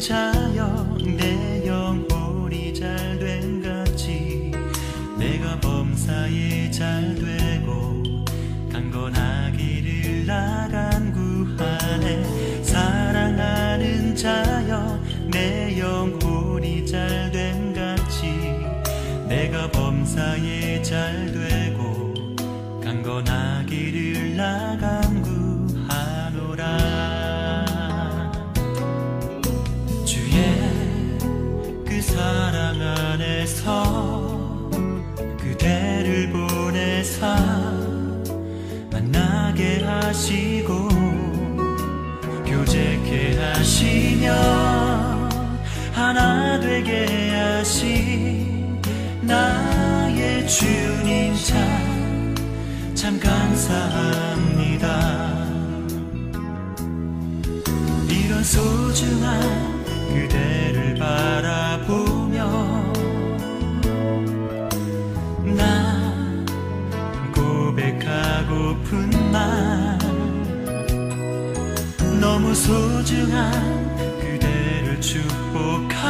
자여 내 영혼이 잘된 같이 내가 범사에 잘되고 강건하기를 나간 구하네. 사랑하는 자여 내 영혼이 잘된 같이 내가 범사에 잘되고 강건하기를 나간 구하노라. 주의 그 사랑 안에서 그대를 보내사 만나게 하시고 교제케 하시며 하나 되게 하신 나의 주님 참 감사합니다. 이런 소중한 그대를 바라보며 나 고백하고픈 말 너무 소중한 그대를 축복하며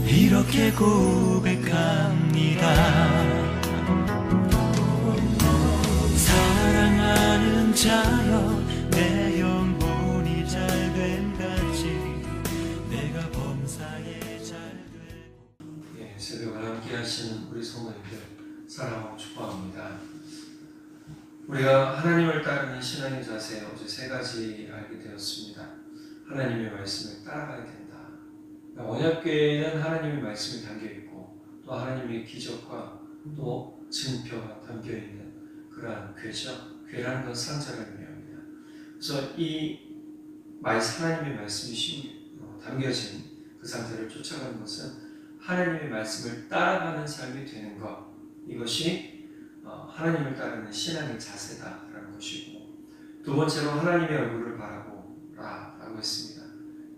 이렇게 고백합니다. 사랑하는 자여 내 영혼이 잘된 같이 내가 범사에 잘되고. 새벽을 함께 하시는 우리 성도님들 사랑하고 축복합니다. 우리가 하나님을 따르는 신앙의 자세 어제 세 가지 알게 되었습니다. 하나님의 말씀을 따라가야 된다. 언약궤에는 하나님의 말씀이 담겨있고 또 하나님의 기적과 또 증표가 담겨있는 그러한 궤죠. 궤라는 건 상자를 의미합니다. 그래서 이 하나님의 말씀이 담겨진 그 상자를 쫓아가는 것은 하나님의 말씀을 따라가는 삶이 되는 것, 이것이 하나님을 따르는 신앙의 자세다라는 것이고, 두 번째로 하나님의 얼굴을 바라보라 라고 했습니다.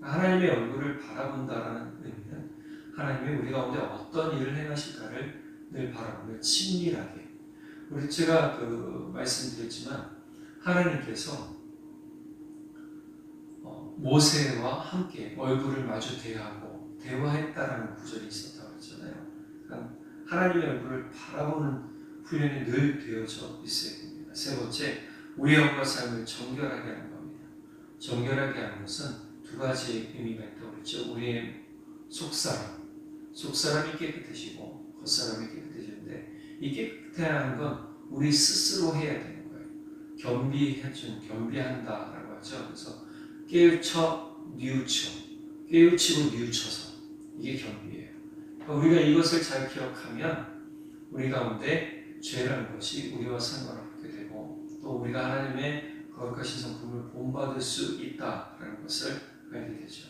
하나님의 얼굴을 바라본다라는 의미는 하나님이 우리 가운데 어떤 일을 행하실까를 늘 바라보며 친밀하게, 우리 제가 말씀드렸지만 하나님께서 모세와 함께 얼굴을 마주 대하고 대화했다라는 구절이 있었다고 했잖아요. 그러니까 하나님의 얼굴을 바라보는 훈련이 늘 되어져 있어야 됩니다. 세 번째, 우리의 영과 삶을 정결하게 하는 겁니다. 정결하게 하는 것은 두 가지 의미가 있다고 그랬죠. 우리의 속사람이 깨끗해지고 겉사람이 깨끗해지는데, 이 깨끗해야 하는 건 우리 스스로 해야 되는 거예요. 겸비한다라고 하죠. 그래서 깨우치고 뉘우쳐서, 이게 겸비예요. 그러니까 우리가 이것을 잘 기억하면 우리 가운데 죄라는 것이 우리와 상관없게 되고, 또 우리가 하나님의 거룩하신 성품을 본받을 수 있다라는 것을 알게 되죠.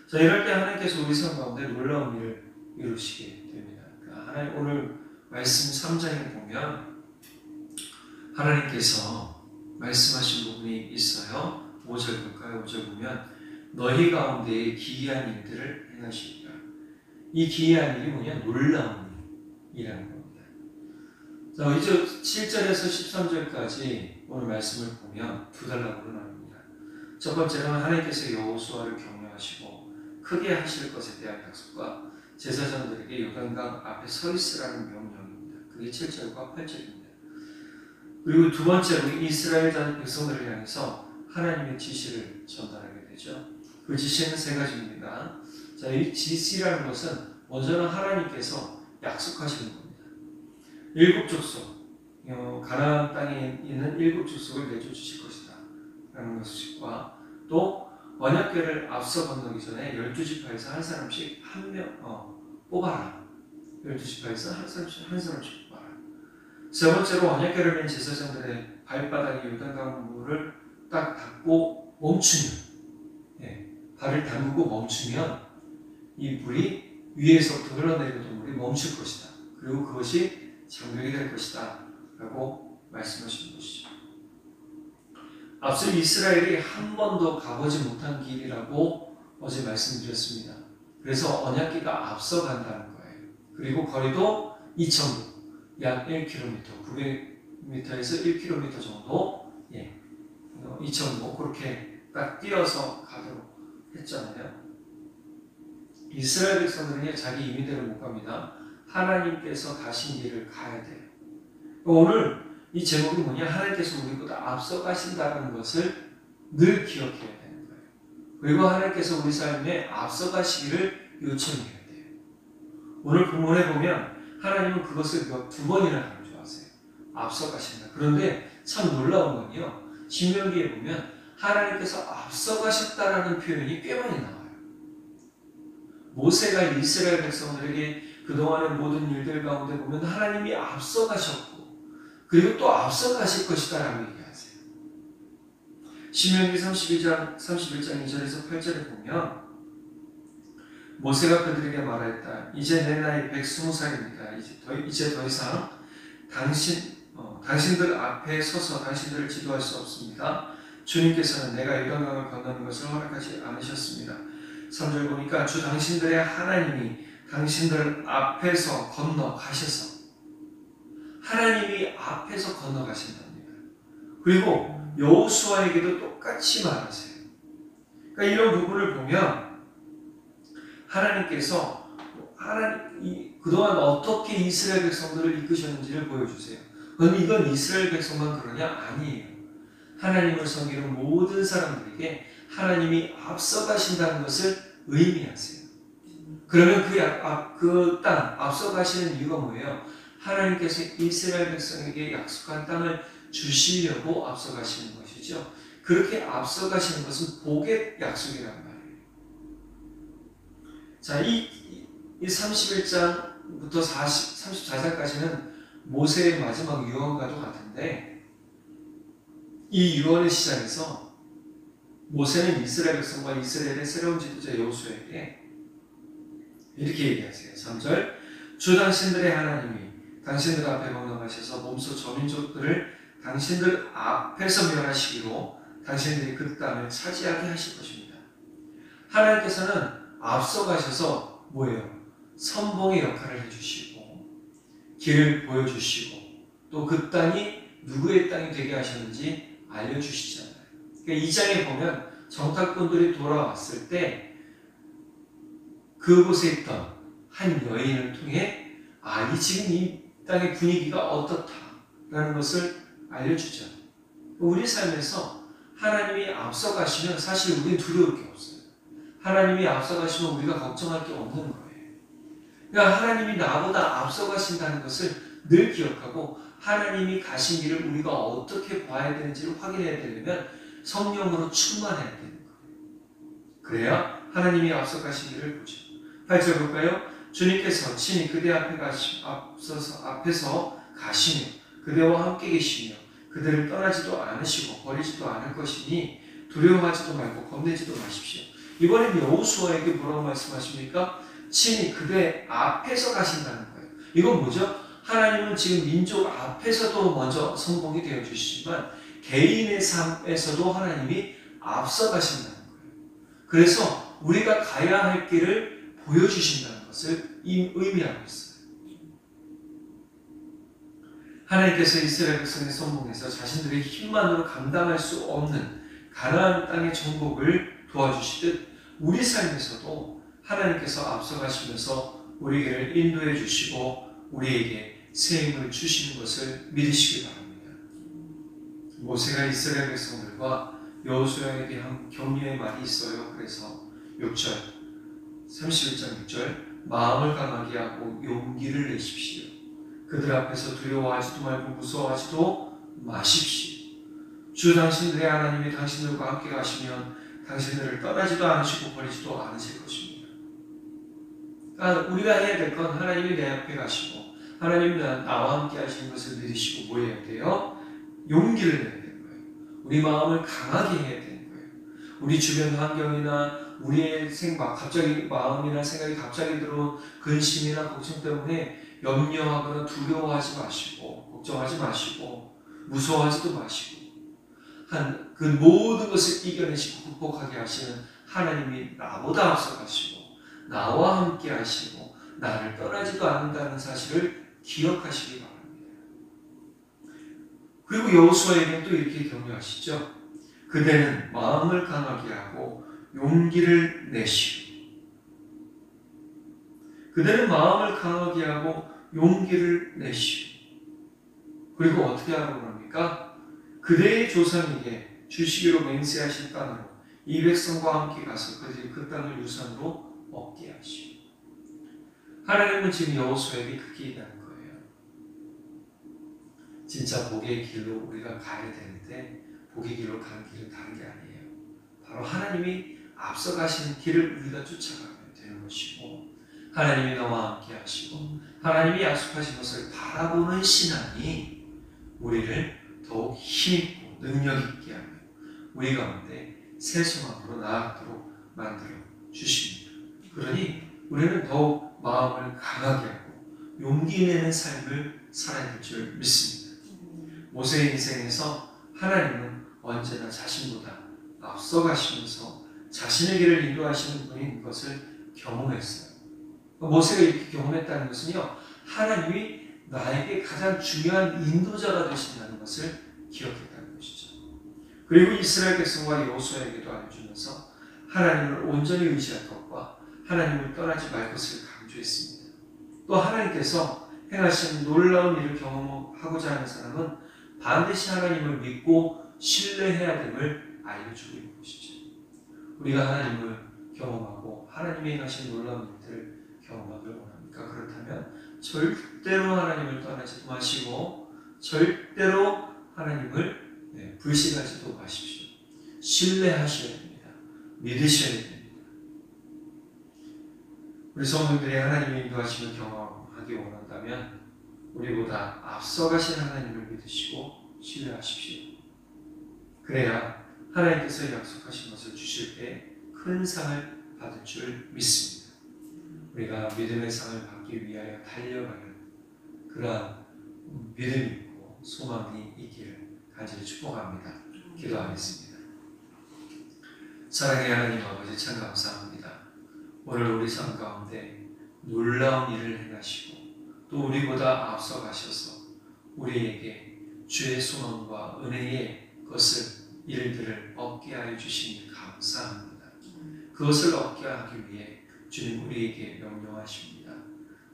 자, 이럴 때 하나님께서 우리 삶 가운데 놀라운 일을 이루시게 됩니다. 그러니까 하나님 오늘 말씀 3장에 보면 하나님께서 말씀하신 부분이 있어요. 5절 볼까요? 5절 보면 너희 가운데 기이한 일들을 행하시리라. 이 기이한 일이 뭐냐? 놀라운 일이라는 겁니다. 자, 7절에서 13절까지 오늘 말씀을 보면 두 단락으로 나눕니다. 첫 번째는 하나님께서 여호수아를 격려하시고 크게 하실 것에 대한 약속과 제사장들에게 요단강 앞에 서 있으라는 명령입니다. 그게 7절과 8절입니다. 그리고 두 번째로 이스라엘 백성들을 향해서 하나님의 지시를 전달하게 되죠. 그 지시는 세 가지입니다. 자, 이 지시라는 것은 먼저는 하나님께서 약속하시는 겁니다. 7 족속, 가나안 땅에 있는 7 족속을 내줘주실 것이다 라는 것과, 또 언약궤를 앞서 건너기 전에 12지파에서 한 사람씩 뽑아라. 12지파에서 한 사람씩 뽑아라. 세 번째로 언약궤를 맨 제사장들의 발바닥에 요단강 물을 딱 닫고 멈추면, 발을 담그고 멈추면 이 물이 위에서부터 흘러내리던 물이 멈출 것이다. 그리고 그것이 장벽이 될 것이다 라고 말씀하시는 것이죠. 앞서 이스라엘이 한 번도 가보지 못한 길이라고 어제 말씀드렸습니다. 그래서 언약궤가 앞서 간다는 거예요. 그리고 거리도 2,000보, 약 1km, 900m에서 1km 정도, 2,000보, 그렇게 딱 뛰어서 가도록 했잖아요. 이스라엘 백성들은 자기 임의대로 못 갑니다. 하나님께서 가신 길을 가야 돼요. 오늘 이 제목이 뭐냐? 하나님께서 우리보다 앞서 가신다는 것을 늘 기억해야 되는 거예요. 그리고 하나님께서 우리 삶에 앞서 가시기를 요청해야 돼요. 오늘 본문에 보면 하나님은 그것을 두 번이나 강조하세요. 앞서 가신다. 그런데 참 놀라운 건요. 신명기에 보면 하나님께서 앞서 가셨다라는 표현이 꽤 많이 나와요. 모세가 이스라엘 백성들에게 그동안의 모든 일들 가운데 보면 하나님이 앞서 가셨고 그리고 또 앞서 가실 것이다라고 얘기하세요. 신명기 31장 2절에서 8절에 보면 모세가 그들에게 말하였다. 이제 내 나이 120살입니다. 이제 더 이상 당신들 앞에 서서 당신들을 지도할 수 없습니다. 주님께서는 내가 요단강을 건너는 것을 허락하지 않으셨습니다. 3절 보니까 주 당신들의 하나님이 당신들 앞에서 건너가셔서 하나님이 앞에서 건너가신답니다. 그리고 여호수아에게도 똑같이 말하세요. 그러니까 이런 부분을 보면 하나님께서 그동안 어떻게 이스라엘 백성들을 이끄셨는지를 보여주세요. 그런데 이건 이스라엘 백성만 그러냐? 아니에요. 하나님을 섬기는 모든 사람들에게 하나님이 앞서 가신다는 것을 의미하세요. 그러면 그 땅, 앞서 가시는 이유가 뭐예요? 하나님께서 이스라엘 백성에게 약속한 땅을 주시려고 앞서 가시는 것이죠. 그렇게 앞서 가시는 것은 복의 약속이란 말이에요. 자, 이 31장부터 34장까지는 모세의 마지막 유언과도 같은데 이 유언의 시작에서 모세는 이스라엘 백성과 이스라엘의 새로운 지도자 여호수아에게 이렇게 얘기하세요. 3절 주 당신들의 하나님이 당신들 앞에 건너가셔서 몸소 저민족들을 당신들 앞에서 멸하시기로 당신들이 그 땅을 차지하게 하실 것입니다. 하나님께서는 앞서 가셔서 뭐예요? 선봉의 역할을 해주시고 길을 보여주시고 또 그 땅이 누구의 땅이 되게 하셨는지 알려주시잖아요. 그러니까 이 장에 보면 정탐꾼들이 돌아왔을 때 그곳에 있던 한 여인을 통해 지금 이 땅의 분위기가 어떻다라는 것을 알려주죠. 우리 삶에서 하나님이 앞서 가시면 사실 우리는 두려울 게 없어요. 하나님이 앞서 가시면 우리가 걱정할 게 없는 거예요. 그러니까 하나님이 나보다 앞서 가신다는 것을 늘 기억하고 하나님이 가신 길을 우리가 어떻게 봐야 되는지를 확인해야 되려면 성령으로 충만해야 되는 거예요. 그래야 하나님이 앞서 가신 길을 보죠. 8절 볼까요? 주님께서 친히 그대 앞에서 가시며 그대와 함께 계시며 그대를 떠나지도 않으시고 버리지도 않을 것이니 두려워하지도 말고 겁내지도 마십시오. 이번엔 여호수아에게 뭐라고 말씀하십니까? 친히 그대 앞에서 가신다는 거예요. 이건 뭐죠? 하나님은 지금 민족 앞에서도 먼저 성공이 되어 주시지만 개인의 삶에서도 하나님이 앞서 가신다는 거예요. 그래서 우리가 가야 할 길을 보여주신다는 것을 의미하고 있어요. 하나님께서 이스라엘 백성의 선봉에서 자신들의 힘만으로 감당할 수 없는 가나안 땅의 정복을 도와주시듯 우리 삶에서도 하나님께서 앞서가시면서 우리에게 인도해 주시고 우리에게 새 힘을 주시는 것을 믿으시기 바랍니다. 모세가 이스라엘 백성들과 여호수아에게 한 격려의 말이 있어요. 그래서 6절 31장 6절 마음을 강하게 하고 용기를 내십시오. 그들 앞에서 두려워하지도 말고 무서워하지도 마십시오. 주 당신들의 하나님이 당신들과 함께 가시면 당신들을 떠나지도 않으시고 버리지도 않으실 것입니다. 그러니까 우리가 해야 될 건 하나님이 내 앞에 가시고 하나님이 나와 함께 하시는 것을 믿으시고 뭐 해야 돼요? 용기를 내야 되는 거예요. 우리 마음을 강하게 해야 되는 거예요. 우리 주변 환경이나 우리의 갑자기 마음이나 생각이 갑자기 들어온 근심이나 걱정 때문에 염려하거나 두려워하지 마시고 걱정하지 마시고 무서워하지도 마시고 그 모든 것을 이겨내시고 극복하게 하시는 하나님이 나보다 앞서 가시고 나와 함께 하시고 나를 떠나지도 않는다는 사실을 기억하시기 바랍니다. 그리고 여호수아에게는 또 이렇게 격려하시죠. 그대는 마음을 강하게 하고 용기를 내시오. 그대는 마음을 강하게 하고 용기를 내시오. 그리고 어떻게 하라고 합니까? 그대의 조상에게 주시기로 맹세하신 땅으로 이 백성과 함께 가서 그들이 그 땅을 유산으로 얻게 하시오. 하나님은 지금 여호수아에게 그렇게 얘기하는 거예요. 진짜 복의 길로 우리가 가야 되는데 복의 길로 가는 길은 다른 게 아니에요. 바로 하나님이 앞서가시는 길을 우리가 쫓아가면 되는 것이고, 하나님이 나와 함께 하시고 하나님이 약속하신 것을 바라보는 신앙이 우리를 더욱 힘있고 능력있게 하며 우리 가운데 새 소망으로 나아가도록 만들어 주십니다. 그러니 우리는 더욱 마음을 강하게 하고 용기 내는 삶을 살아야 될 줄 믿습니다. 모세의 인생에서 하나님은 언제나 자신보다 앞서가시면서 자신의 길을 인도하시는 분인 것을 경험했어요. 모세가 이렇게 경험했다는 것은요, 하나님이 나에게 가장 중요한 인도자가 되신다는 것을 기억했다는 것이죠. 그리고 이스라엘 백성과 여호수아에게도 알려주면서 하나님을 온전히 의지할 것과 하나님을 떠나지 말 것을 강조했습니다. 또 하나님께서 행하신 놀라운 일을 경험하고자 하는 사람은 반드시 하나님을 믿고 신뢰해야 됨을 알려주고 있는 것이죠. 우리가 하나님을 경험하고 하나님이 행하신 놀라운 일들을 경험하길 원합니까? 그렇다면 절대로 하나님을 떠나지 마시고 절대로 하나님을 불신하지도 마십시오. 신뢰하셔야 됩니다. 믿으셔야 됩니다. 우리 성도들이 하나님의 인도하심을 경험하기 원한다면 우리보다 앞서가신 하나님을 믿으시고 신뢰하십시오. 그래야 하나님께서 약속하신 것을 주실 때 큰 상을 받을 줄 믿습니다. 우리가 믿음의 상을 받기 위하여 달려가는 그러한 믿음이 있고 소망이 있기를 간절히 축복합니다. 기도하겠습니다. 사랑의 하나님 아버지, 참 감사합니다. 오늘 우리 삶 가운데 놀라운 일을 행하시고 또 우리보다 앞서가셔서 우리에게 주의 소망과 은혜의 일들을 얻게 하여 주시니 감사합니다. 그것을 얻게 하기 위해 주님 우리에게 명령하십니다.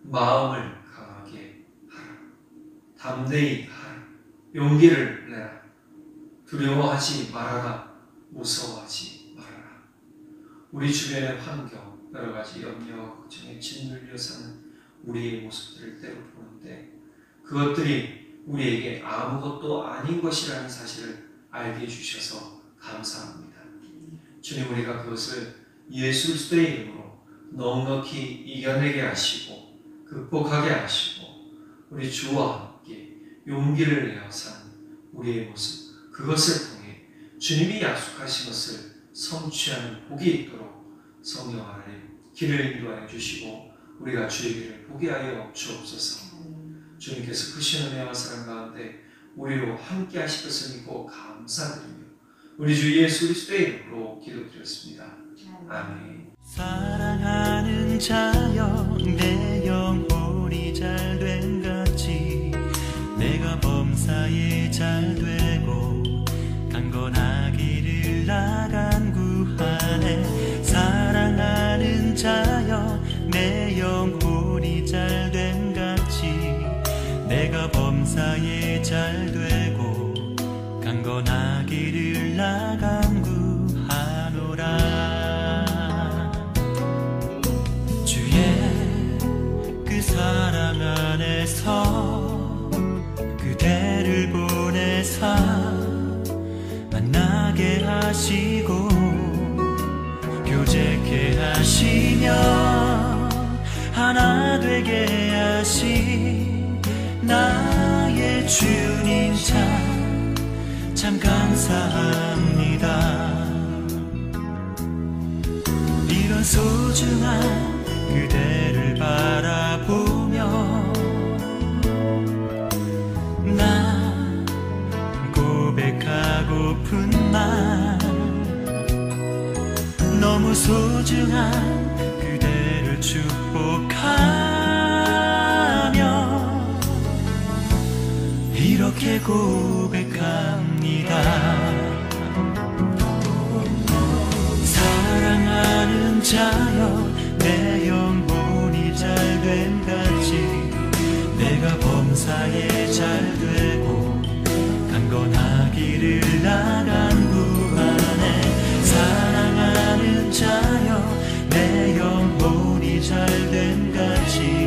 마음을 강하게 하라. 담대히 하라. 용기를 내라. 두려워하지 말아라. 무서워하지 말아라. 우리 주변의 환경, 여러 가지 염려와 걱정에 짓눌려 사는 우리의 모습들을 때로 보는데 그것들이 우리에게 아무것도 아닌 것이라는 사실을 알게 해주셔서 감사합니다. 주님, 우리가 그것을 예수 그리스도의 이름으로 넉넉히 이겨내게 하시고 극복하게 하시고 우리 주와 함께 용기를 내어 사는 우리의 모습, 그것을 통해 주님이 약속하신 것을 성취하는 복이 있도록 성령 하나님 길을 인도하여 주시고 우리가 주의 길을 보게 하여 주옵소서. 주님께서 크신 은혜와 사랑 가운데 우리로 함께 하실 것을 믿고 감사드리며 우리 주 예수 그리스도의 이름으로 기도드렸습니다. 아멘. 사랑하는 자여, 내 영혼이 잘된 같이 내가 범사에 잘되고 강건하기를 나간 구하네. 사랑하는 자여, 내 영혼이 잘된 같이 내가 범사에 잘되고 강건하기를 나간 구하노라. 주의 그 사랑 안에서 그대를 보내사 만나게 하시고 교제케 하시며 하나 되게 하신 나의 주님 참 감사합니다. 이런 소중한 그대를 바라보며 나 고백하고픈 말, 너무 소중한 그대를 축복하며 이렇게 고백합니다. 자여 내 영혼이 잘됨 같이 내가 범사에 잘되고 강건하기를 나간 구하네. 사랑하는 자여 내 영혼이 잘됨 같이